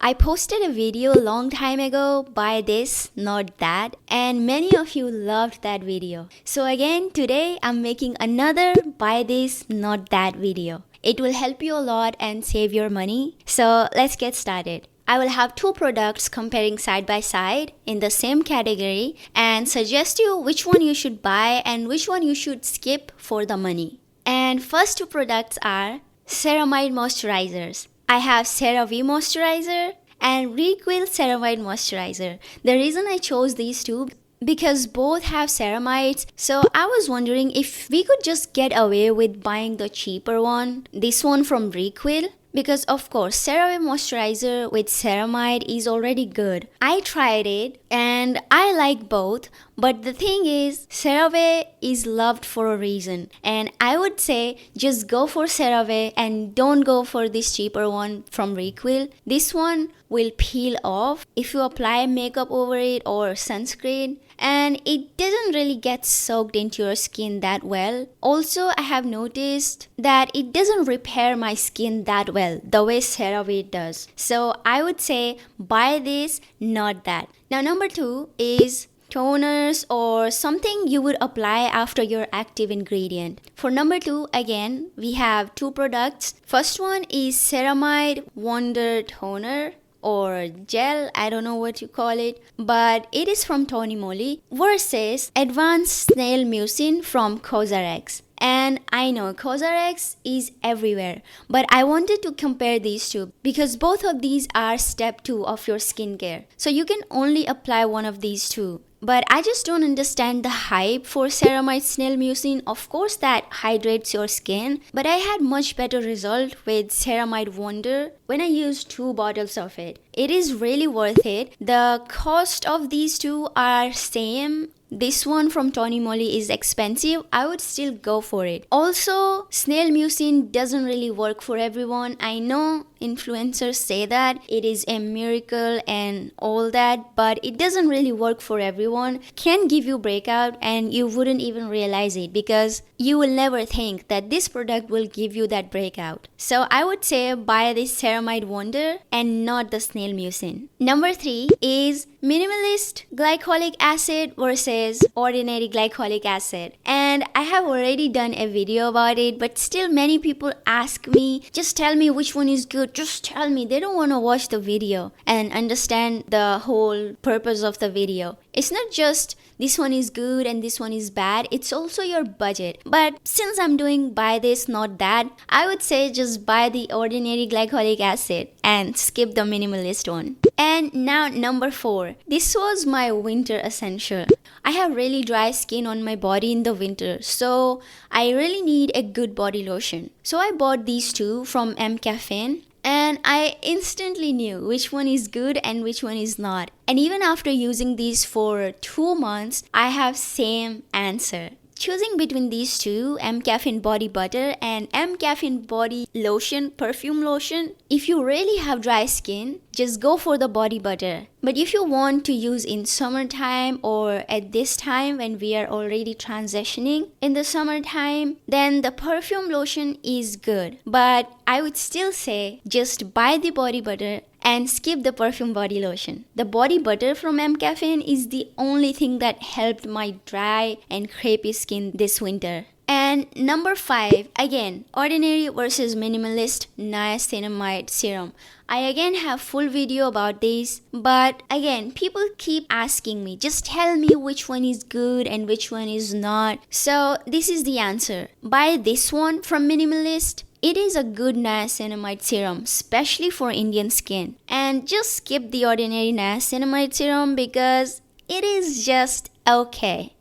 I posted a video a long time ago, buy this, not that, and many of you loved that video. So again, today I'm making another buy this, not that video. It will help you a lot and save your money. So let's get started. I will have two products comparing side by side in the same category and suggest you which one you should buy and which one you should skip for the money. And first two products are ceramide moisturizers. I have CeraVe moisturizer and Requil ceramide moisturizer. The reason I chose these two because both have ceramides, so I was wondering if we could just get away with buying the cheaper one, this one from Requil. Because of course, CeraVe moisturizer with ceramide is already good. I tried it and I like both. But the thing is, CeraVe is loved for a reason. And I would say just go for CeraVe and don't go for this cheaper one from Requil. This one will peel off if you apply makeup over it or sunscreen. And it doesn't really get soaked into your skin that well. Also, I have noticed that it doesn't repair my skin that well the way CeraVe does. So I would say buy this, not that. Now number two is toners or something you would apply after your active ingredient. For number two, again, we have two products. First one is Ceramide Wonder Toner or gel, I don't know what you call it, but it is from Tony Moly versus Advanced Snail Mucin from COSRX. And I know COSRX is everywhere, but I wanted to compare these two because both of these are step 2 of your skincare. So you can only apply one of these two. But I just don't understand the hype for Ceramide Snail Mucin. Of course that hydrates your skin, but I had much better result with Ceramide Wonder when I used 2 bottles of it. It is really worth it. The cost of these two are same. This one from Tony Moly is expensive. I would still go for it. Also, Snail Mucin doesn't really work for everyone. I know influencers say that it is a miracle and all that, but it doesn't really work for everyone. Can give you breakout and you wouldn't even realize it because you will never think that this product will give you that breakout. So I would say buy this Ceramide Wonder and not the Snail Mucin. Number 3 is Minimalist Glycolic Acid versus Ordinary Glycolic Acid. And I have already done a video about it, but still many people ask me, just tell me which one is good, just tell me. They don't want to watch the video and understand the whole purpose of the video. It's not just this one is good and this one is bad, it's also your budget. But since I'm doing buy this, not that, I would say just buy the Ordinary Glycolic Acid and skip the minimalist one. And now number 4. This was my winter essential. I have really dry skin on my body in the winter, so I really need a good body lotion. So I bought these two from MCaffeine. And I instantly knew which one is good and which one is not. And even after using these for 2 months, I have same answer. Choosing between these two, MCaffeine Body Butter and MCaffeine Body Lotion, Perfume Lotion, if you really have dry skin, just go for the body butter. But if you want to use in summertime or at this time when we are already transitioning in the summertime, then the perfume lotion is good. But I would still say just buy the body butter and skip the perfume body lotion. The body butter from MCaffeine is the only thing that helped my dry and crepey skin this winter. And number 5, again, Ordinary versus Minimalist Niacinamide Serum. I again have full video about this, but again, people keep asking me, just tell me which one is good and which one is not. So this is the answer. Buy this one from Minimalist. It is a good niacinamide serum, especially for Indian skin. And just skip the Ordinary niacinamide serum because it is just okay.